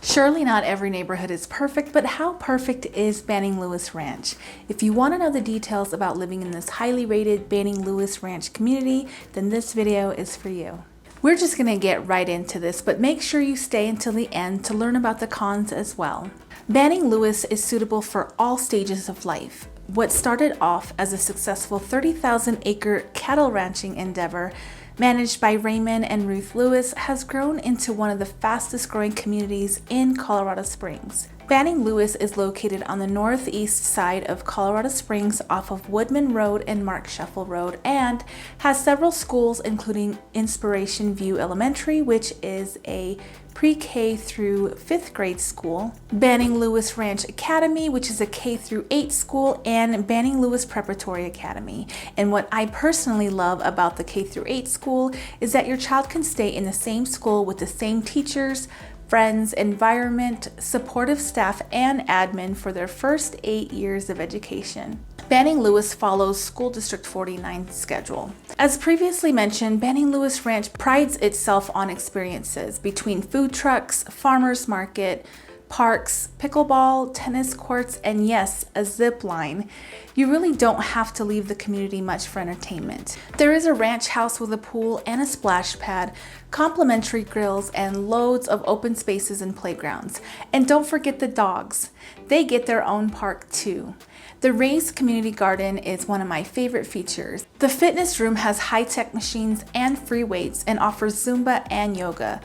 Surely not every neighborhood is perfect, but how perfect is Banning Lewis Ranch? If you want to know the details about living in this highly rated Banning Lewis Ranch community, then this video is for you. We're just going to get right into this, but make sure you stay until the end to learn about the cons as well. Banning Lewis is suitable for all stages of life. What started off as a successful 30,000-acre cattle ranching endeavor managed by Raymond and Ruth Lewis has grown into one of the fastest growing communities in Colorado Springs. Banning Lewis is located on the northeast side of Colorado Springs off of Woodman Road and Mark Scheffel Road and has several schools including Inspiration View Elementary, which is a pre-K through 5th grade school, Banning Lewis Ranch Academy, which is a K through 8 school, and Banning Lewis Preparatory Academy. And what I personally love about the K through 8 school is that your child can stay in the same school with the same teachers, friends, environment, supportive staff, and admin for their first 8 years of education. Banning Lewis follows School District 49's schedule. As previously mentioned, Banning Lewis Ranch prides itself on experiences between food trucks, farmers market, parks, pickleball, tennis courts, and yes, a zip line. You really don't have to leave the community much for entertainment. There is a ranch house with a pool and a splash pad, complimentary grills, and loads of open spaces and playgrounds. And don't forget the dogs. They get their own park too. The raised community garden is one of my favorite features. The fitness room has high-tech machines and free weights and offers Zumba and yoga.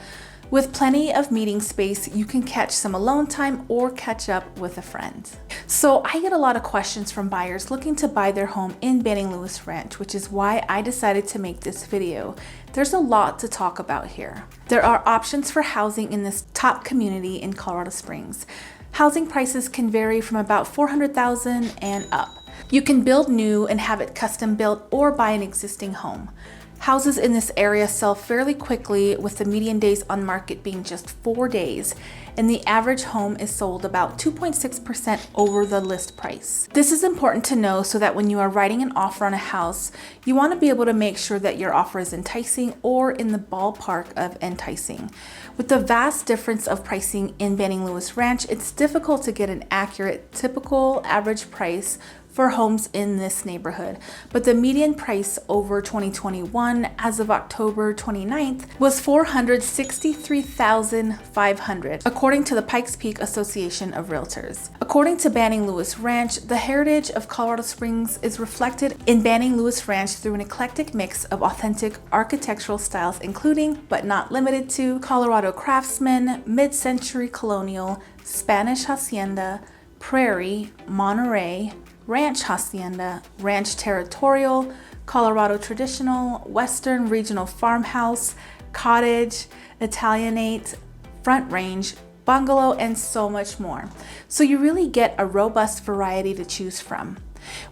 With plenty of meeting space, you can catch some alone time or catch up with a friend. So I get a lot of questions from buyers looking to buy their home in Banning Lewis Ranch, which is why I decided to make this video. There's a lot to talk about here. There are options for housing in this top community in Colorado Springs. Housing prices can vary from about $400,000 and up. You can build new and have it custom built or buy an existing home. Houses in this area sell fairly quickly, with the median days on market being just 4 days, and the average home is sold about 2.6% over the list price. This is important to know so that when you are writing an offer on a house, you want to be able to make sure that your offer is enticing or in the ballpark of enticing. With the vast difference of pricing in Banning Lewis Ranch, it's difficult to get an accurate, typical average price for homes in this neighborhood, but the median price over 2021 as of October 29th was $463,500, according to the Pikes Peak Association of Realtors. According to Banning Lewis Ranch, the heritage of Colorado Springs is reflected in Banning Lewis Ranch through an eclectic mix of authentic architectural styles, including, but not limited to, Colorado Craftsman, mid-century colonial, Spanish hacienda, prairie, Monterey, ranch hacienda, ranch territorial, Colorado traditional, western regional farmhouse, cottage, Italianate, front range, bungalow, and so much more. So you really get a robust variety to choose from.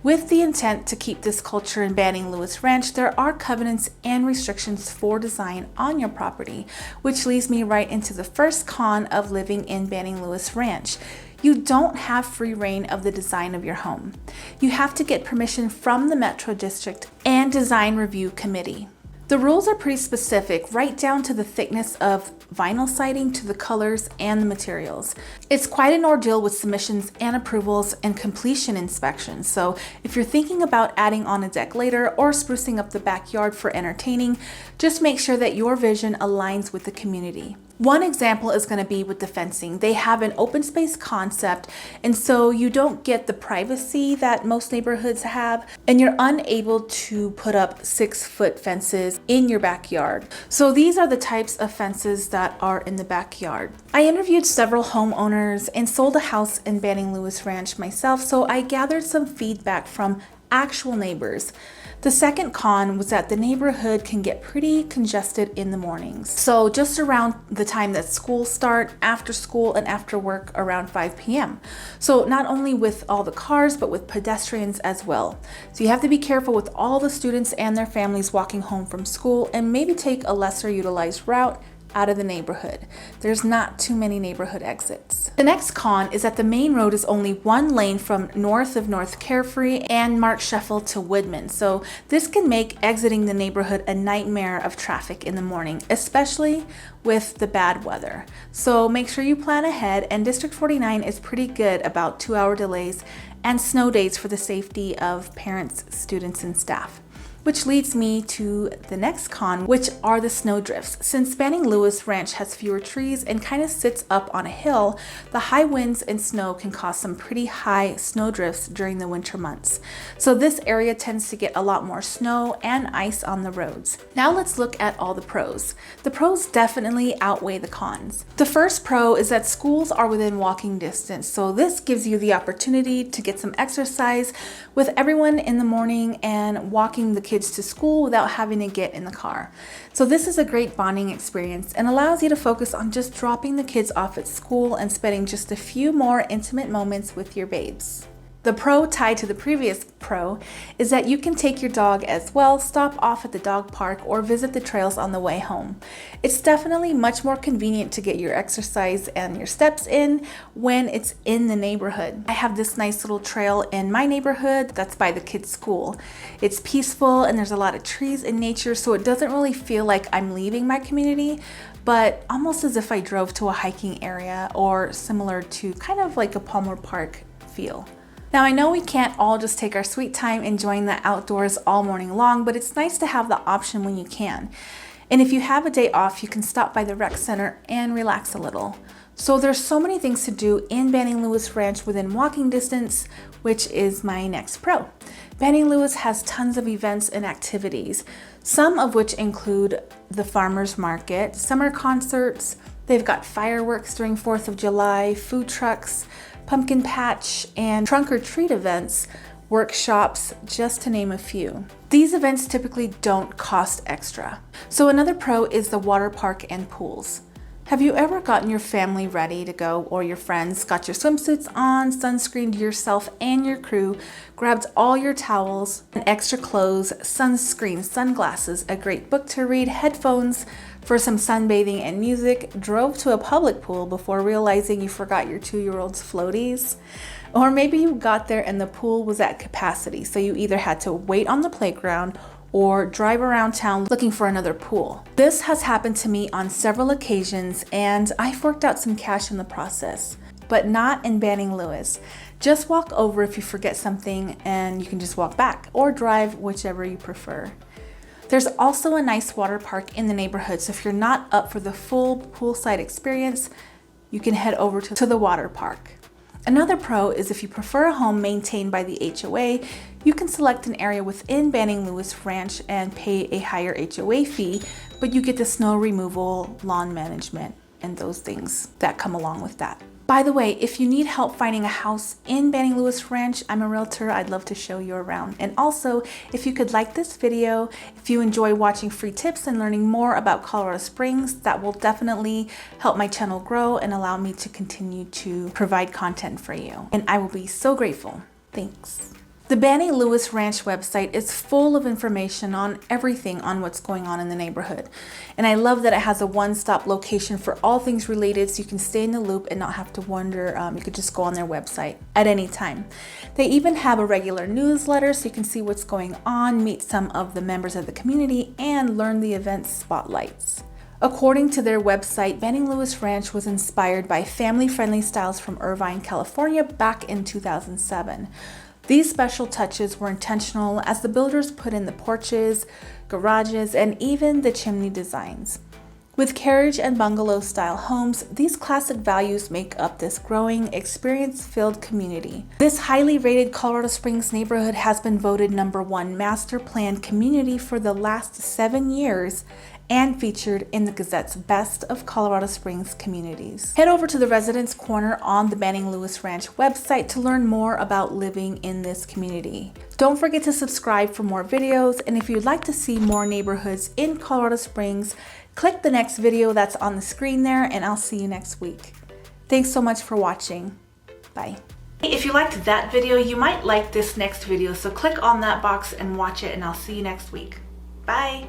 With the intent to keep this culture in Banning Lewis Ranch, there are covenants and restrictions for design on your property, which leads me right into the first con of living in Banning Lewis Ranch. You don't have free reign of the design of your home. You have to get permission from the Metro District and Design Review Committee. The rules are pretty specific, right down to the thickness of vinyl siding to the colors and the materials. It's quite an ordeal with submissions and approvals and completion inspections. So if you're thinking about adding on a deck later or sprucing up the backyard for entertaining, just make sure that your vision aligns with the community. One example is going to be with the fencing. They have an open space concept, and so you don't get the privacy that most neighborhoods have, and you're unable to put up 6-foot fences in your backyard. So these are the types of fences that are in the backyard. I interviewed several homeowners and sold a house in Banning Lewis Ranch myself, so I gathered some feedback from actual neighbors. The second con was that the neighborhood can get pretty congested in the mornings. So just around the time that schools start, after school and after work around 5 p.m. So not only with all the cars, but with pedestrians as well. So you have to be careful with all the students and their families walking home from school and maybe take a lesser utilized route out of the neighborhood. There's not too many neighborhood exits. The next con is that the main road is only one lane from north of North Carefree and Mark Sheffield to Woodman. So this can make exiting the neighborhood a nightmare of traffic in the morning, especially with the bad weather. So make sure you plan ahead, and District 49 is pretty good about 2-hour delays and snow days for the safety of parents, students, and staff. Which leads me to the next con, which are the snow drifts. Since Banning Lewis Ranch has fewer trees and kind of sits up on a hill, the high winds and snow can cause some pretty high snow drifts during the winter months. So this area tends to get a lot more snow and ice on the roads. Now let's look at all the pros. The pros definitely outweigh the cons. The first pro is that schools are within walking distance, so this gives you the opportunity to get some exercise with everyone in the morning and walking the kids to school without having to get in the car. So this is a great bonding experience and allows you to focus on just dropping the kids off at school and spending just a few more intimate moments with your babes. The pro tied to the previous pro is that you can take your dog as well, stop off at the dog park, or visit the trails on the way home. It's definitely much more convenient to get your exercise and your steps in when it's in the neighborhood. I have this nice little trail in my neighborhood that's by the kids' school. It's peaceful and there's a lot of trees and nature, so it doesn't really feel like I'm leaving my community, but almost as if I drove to a hiking area, or similar to kind of like a Palmer Park feel. Now I know we can't all just take our sweet time enjoying the outdoors all morning long, but it's nice to have the option when you can. And if you have a day off, you can stop by the rec center and relax a little. So there's so many things to do in Banning Lewis Ranch within walking distance, which is my next pro. Banning Lewis has tons of events and activities, some of which include the farmers market, summer concerts. They've got fireworks during 4th of July, food trucks, pumpkin patch, and trunk or treat events, workshops, just to name a few. These events typically don't cost extra. So another pro is the Waterpark and Pools. Have you ever gotten your family ready to go, or your friends got your swimsuits on, sunscreened yourself and your crew, grabbed all your towels and extra clothes, sunscreen, sunglasses, a great book to read, headphones for some sunbathing and music, drove to a public pool before realizing you forgot your 2-year-old's floaties? Or maybe you got there and the pool was at capacity, so you either had to wait on the playground or drive around town looking for another pool. This has happened to me on several occasions, and I forked out some cash in the process, but not in Banning Lewis. Just walk over if you forget something, and you can just walk back or drive, whichever you prefer. There's also a nice water park in the neighborhood, so if you're not up for the full poolside experience, you can head over to the water park. Another pro is if you prefer a home maintained by the HOA, you can select an area within Banning Lewis Ranch and pay a higher HOA fee, but you get the snow removal, lawn management, and those things that come along with that. By the way, if you need help finding a house in Banning Lewis Ranch, I'm a realtor. I'd love to show you around. And also, if you could like this video, if you enjoy watching free tips and learning more about Colorado Springs, that will definitely help my channel grow and allow me to continue to provide content for you. And I will be so grateful. Thanks. The Banning Lewis Ranch website is full of information on everything on what's going on in the neighborhood. And I love that it has a one-stop location for all things related, so you can stay in the loop and not have to wonder. You could just go on their website at any time. They even have a regular newsletter so you can see what's going on, meet some of the members of the community, and learn the event spotlights. According to their website, Banning Lewis Ranch was inspired by family-friendly styles from Irvine, California back in 2007. These special touches were intentional as the builders put in the porches, garages, and even the chimney designs. With carriage and bungalow style homes, these classic values make up this growing, experience-filled community. This highly rated Colorado Springs neighborhood has been voted #1 master plan community for the last 7 years and featured in the Gazette's Best of Colorado Springs Communities. Head over to the Residence Corner on the Banning Lewis Ranch website to learn more about living in this community. Don't forget to subscribe for more videos, and if you'd like to see more neighborhoods in Colorado Springs, click the next video that's on the screen there, and I'll see you next week. Thanks so much for watching. Bye. If you liked that video, you might like this next video, so click on that box and watch it, and I'll see you next week. Bye.